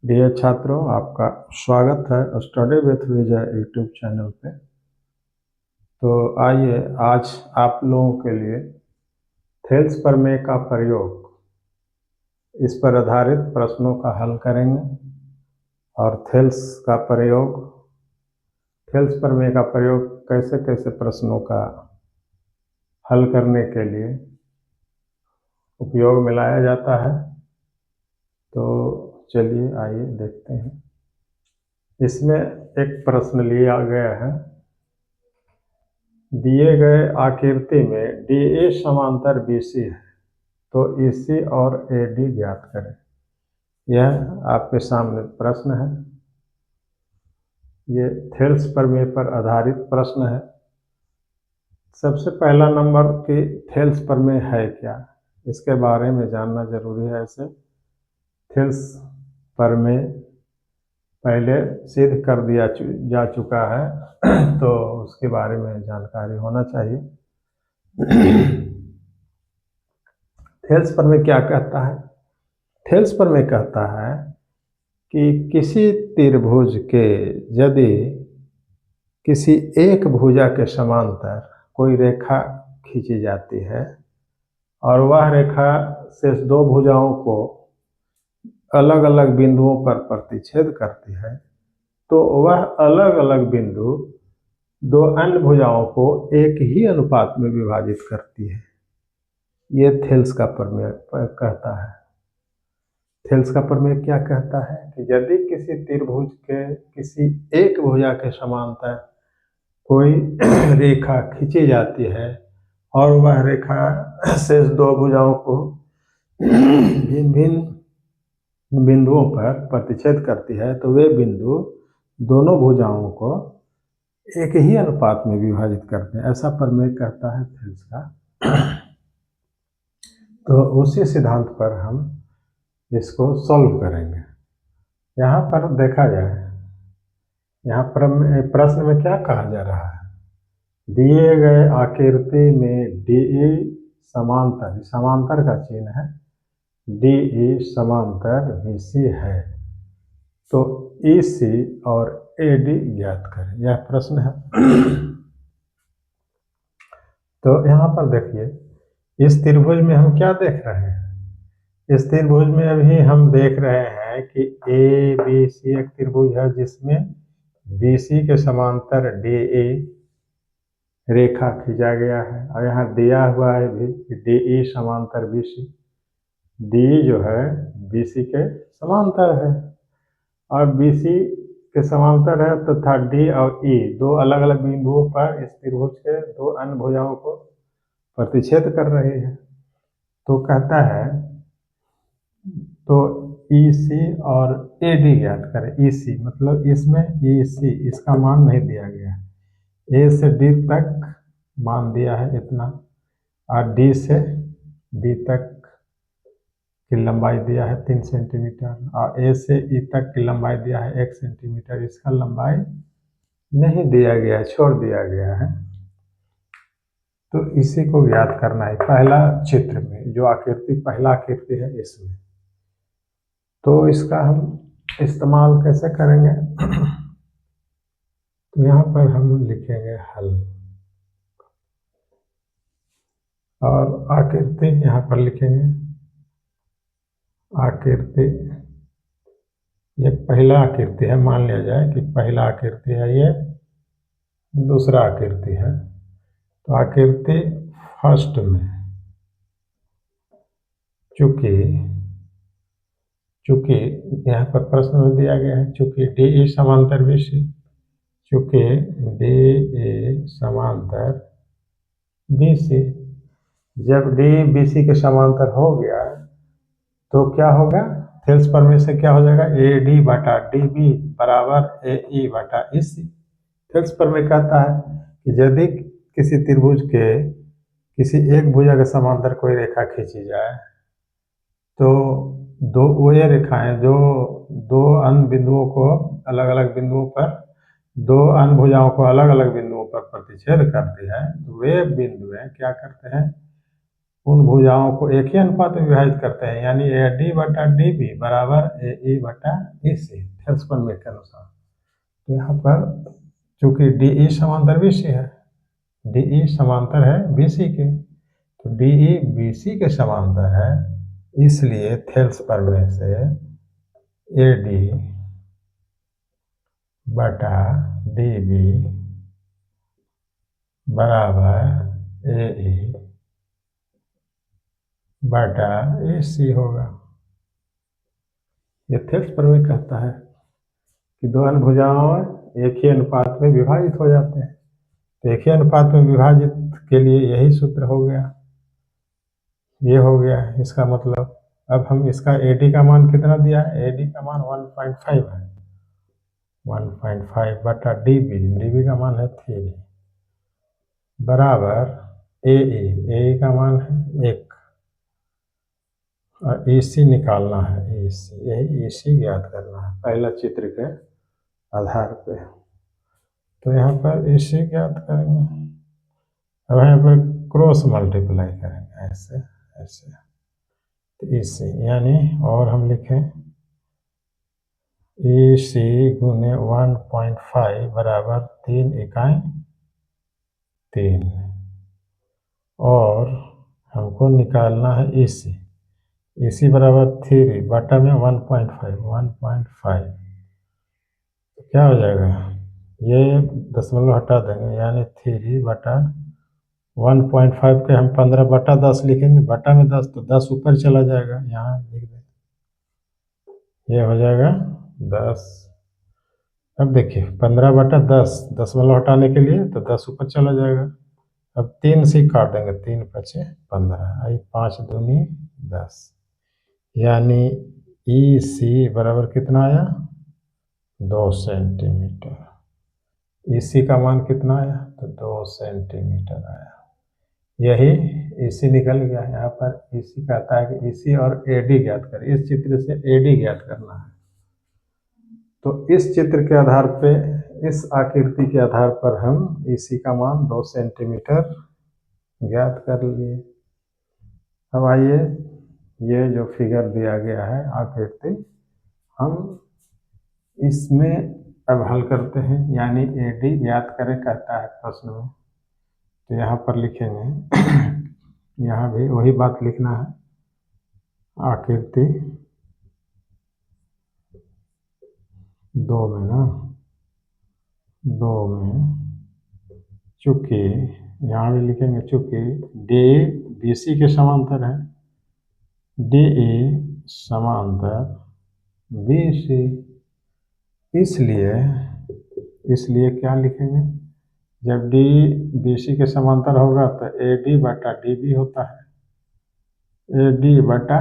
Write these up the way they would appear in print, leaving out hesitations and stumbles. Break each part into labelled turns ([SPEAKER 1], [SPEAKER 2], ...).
[SPEAKER 1] Dear छात्रों, आपका स्वागत है study with Vijay YouTube channel पे। तो आइए आज आप लोगों के लिए थेल्स प्रमेय का प्रयोग, इस पर आधारित प्रश्नों का हल करेंगे। और थेल्स प्रमेय का प्रयोग कैसे कैसे प्रश्नों का हल करने के लिए उपयोग में लाया जाता है। तो चलिए आइए देखते हैं। इसमें एक प्रश्न लिया गया है, दिए गए आकृति में DA समांतर BC है, तो EC और AD ज्ञात करें। यह आपके सामने प्रश्न है। ये थेल्स प्रमेय पर आधारित प्रश्न है। सबसे पहला नंबर कि थेल्स प्रमेय है क्या, इसके बारे में जानना जरूरी है। ऐसे थेल्स प्रमेय पहले सिद्ध कर दिया जा चुका है तो उसके बारे में जानकारी होना चाहिए। थेल्स प्रमेय क्या कहता है? थेल्स प्रमेय कहता है कि किसी त्रिभुज के यदि किसी एक भुजा के समांतर कोई रेखा खींची जाती है और वह रेखा शेष दो भुजाओं को अलग अलग बिंदुओं पर प्रतिच्छेद करती है, तो वह अलग अलग बिंदु दो अन्य भुजाओं को एक ही अनुपात में विभाजित करती है। ये थेल्स का प्रमेय कहता है। थेल्स का प्रमेय क्या कहता है कि यदि किसी त्रिभुज के किसी एक भुजा के समांतर कोई रेखा खींची जाती है और वह रेखा शेष दो भुजाओं को भिन्न भिन्न बिंदुओं पर प्रतिच्छेद करती है, तो वे बिंदु दोनों भुजाओं को एक ही अनुपात में विभाजित करते हैं। ऐसा प्रमेय कहता है थेल्स का। तो उसी सिद्धांत पर हम इसको सॉल्व करेंगे। यहाँ पर देखा जाए, यहाँ प्रश्न में क्या कहा जा रहा है, दिए गए आकृति में DE समांतर, समांतर का चिन्ह है, DE समांतर BC है, तो EC और AD ज्ञात करें। यह प्रश्न है। तो यहाँ पर देखिए, इस त्रिभुज में हम क्या देख रहे हैं? इस त्रिभुज में अभी हम देख रहे हैं कि ABC एक त्रिभुज है जिसमें BC के समांतर DE रेखा खींचा गया है, और यहाँ दिया हुआ है भी कि DE समांतर BC। DE जो है BC के समांतर है और BC के समांतर है, तथा D और E दो अलग अलग बिंदुओं पर इस त्रिभुज के दो अन्य भुजाओं को प्रतिच्छेद कर रही है। तो कहता है तो EC और AD ज्ञात करें। EC मतलब इसमें EC इसका मान नहीं दिया गया है। A से D तक मान दिया है इतना, और D से B तक की लंबाई दिया है 3 सेंटीमीटर, और A से E तक की लंबाई दिया है 1 सेंटीमीटर। इसका लंबाई नहीं दिया गया, छोड़ दिया गया है। तो इसी को ज्ञात करना है पहला चित्र में, जो आकृति पहला आकृति है इसमें। तो इसका हम इस्तेमाल कैसे करेंगे? तो यहाँ पर हम लिखेंगे हल, और आकृति यहाँ पर लिखेंगे आकृति। ये पहला आकृति है, मान लिया जाए कि पहला आकृति है, ये दूसरा आकृति है। तो आकृति फर्स्ट में चूंकि यहाँ पर प्रश्न में दिया गया है, चूंकि DE समांतर BC, चूंकि DE समांतर BC, जब DE BC के समांतर हो गया तो क्या होगा? थेल्स प्रमेय से क्या हो जाएगा? AD बटा DB बराबर AE बटा EC। थेल्स प्रमेय कहता है कि यदि किसी त्रिभुज के किसी एक भुजा के समांतर कोई रेखा खींची जाए, तो दो ये रेखाएं जो दो अन्य बिंदुओं को अलग अलग बिंदुओं पर, दो अन्य भुजाओं को अलग अलग बिंदुओं पर प्रतिच्छेद करती है, तो वे बिंदुएं क्या करते हैं? उन भुजाओं को एक ही अनुपात में विभाजित करते हैं, यानी ए डी बटा डी बी बराबर ए ई बटा ई सी, थेल्स प्रमेय के अनुसार। तो यहाँ पर चूंकि डी ई समांतर बी सी है, डी ई समांतर है बी सी के, तो डी ई बी सी के समांतर है, इसलिए थेल्स प्रमेय से ए डी बटा डी बी बराबर ए ई बटा ए सी होगा। यह थेल्स प्रमेय कहता है कि दो भुजाएं एक ही अनुपात में विभाजित हो जाते हैं। तो एक ही अनुपात में विभाजित के लिए यही सूत्र हो गया, ये हो गया इसका मतलब। अब हम इसका AD का मान कितना दिया है, AD का मान 1.5 है, 1.5 बटा DB का मान है 3 बराबर AE का मान है 1 और EC निकालना है, EC ज्ञात करना है पहला चित्र के आधार पे। तो यहाँ पर EC ज्ञात करेंगे, अब यहाँ पर क्रॉस मल्टीप्लाई करेंगे ऐसे ऐसे, तो EC यानी, और हम लिखें EC गुने 1.5 बराबर 3 इकाई 3, और हमको निकालना है EC बराबर 3 बटा में 1.5 तो क्या हो जाएगा, ये दशमलव हटा देंगे, यानी 3 बटा 1.5 के हम 15 बटा 10 लिखेंगे, बटा में 10 तो 10 ऊपर चला जाएगा, यहाँ लिख दें, ये हो जाएगा 10। अब देखिए 15 बटा 10, दशमलव हटाने के लिए तो 10 ऊपर चला जाएगा। अब 3 से काट देंगे, 3 पचे 15, आई 5 दूनी 10, यानी EC बराबर कितना आया 2 सेंटीमीटर। EC का मान कितना आया, तो 2 सेंटीमीटर आया, यही EC निकल गया। यहाँ पर EC कहता है कि EC और AD ज्ञात करें, इस चित्र से AD ज्ञात करना है। तो इस चित्र के आधार पे, इस आकृति के आधार पर हम EC का मान 2 सेंटीमीटर ज्ञात कर लिए। अब आइए ये जो फिगर दिया गया है आकृति, हम इसमें अब हल करते हैं, यानी AD ज्ञात करें कहता है प्रश्न में। तो यहाँ पर लिखेंगे यहाँ भी वही बात लिखना है, आकृति 2 में ना, 2 में चूंकि यहाँ भी लिखेंगे, चूंकि DE BC के समांतर है, DE समांतर BC, इसलिए क्या लिखेंगे, जब D BC के समांतर होगा तो AD बटा DB होता है, AD बटा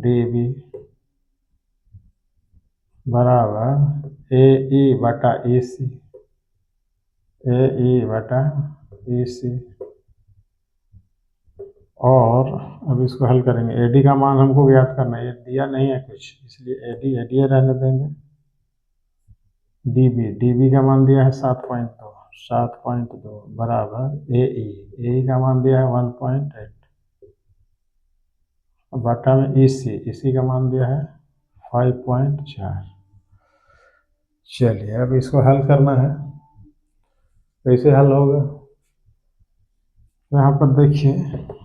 [SPEAKER 1] DB बराबर AE बटा EC, AE बटा EC। और अब इसको हल करेंगे, AD का मान हमको ज्ञात करना है, ये दिया नहीं है कुछ, इसलिए AD रहने देंगे। DB का मान दिया है 7.2 बराबर AE का मान दिया है 1.8 बटा में EC का मान दिया है 5.4। चलिए अब इसको हल करना है, कैसे हल होगा, यहाँ पर देखिए,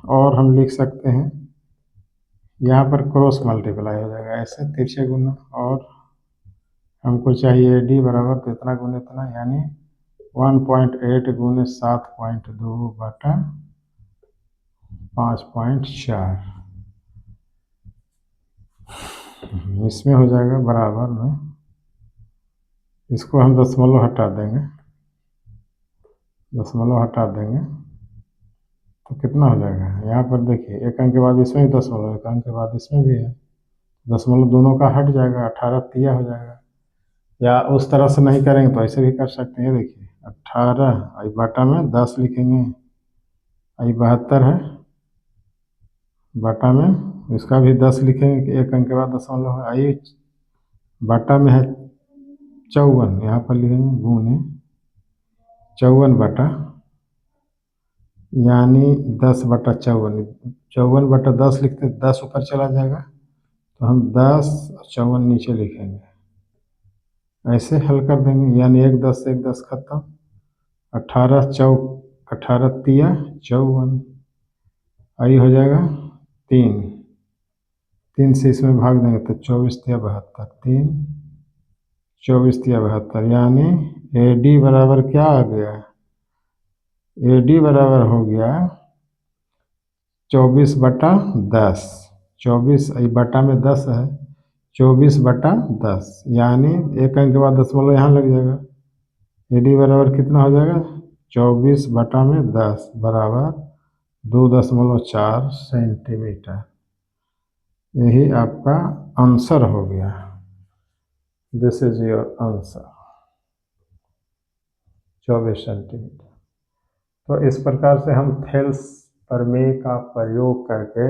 [SPEAKER 1] और हम लिख सकते हैं, यहाँ पर क्रॉस मल्टीप्लाई हो जाएगा ऐसे, तिरछे गुना, और हमको चाहिए AD बराबर तो इतना गुना इतना, यानी 1.8 गुने 7.2 बटा 5.4, इसमें हो जाएगा बराबर में, इसको हम दशमलव हटा देंगे, तो कितना हो जाएगा, यहाँ पर देखिए एक अंक के बाद इसमें भी दशमलव, एक अंक के बाद इसमें भी है, दशमलव दोनों का हट जाएगा, 18 तिया हो जाएगा। या उस तरह से नहीं करेंगे तो ऐसे भी कर सकते हैं, देखिए 18 आई बटा में 10 लिखेंगे, आई 72 है, बटा में इसका भी 10 लिखेंगे कि एक अंक के बाद दशमलव है, आई बटा में है 54, यहाँ पर लिखेंगे गुने 54 बटा यानी 10/54, 54/10 लिखते 10 ऊपर चला जाएगा, तो हम 10 और 54 नीचे लिखेंगे। ऐसे हल कर देंगे, यानी 1 10 से 1 10 खत्म। 18 तिया 54, आई हो जाएगा 3, 3 से इसमें भाग देंगे तो 24 तिया 72, 3 24 तिया 72, यानी AD बराबर क्या आ गया? AD बराबर हो गया 24/10। 24 बटा में 10 है, 24/10, यानी एक अंक के बाद दशमलव यहाँ लग जाएगा। AD बराबर कितना हो जाएगा? 24/10 बराबर 2.4 सेंटीमीटर। यही आपका आंसर हो गया। This is your answer, 24 centimetre. तो इस प्रकार से हम थेल्स प्रमेय का प्रयोग करके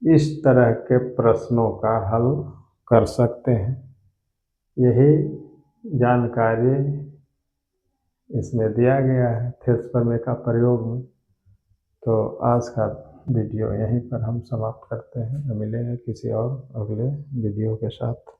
[SPEAKER 1] इस तरह के प्रश्नों का हल कर सकते हैं। यही जानकारी इसमें दिया गया है थेल्स प्रमेय का प्रयोग में। तो आज का वीडियो यहीं पर हम समाप्त करते हैं, मिलेंगे किसी और अगले वीडियो के साथ।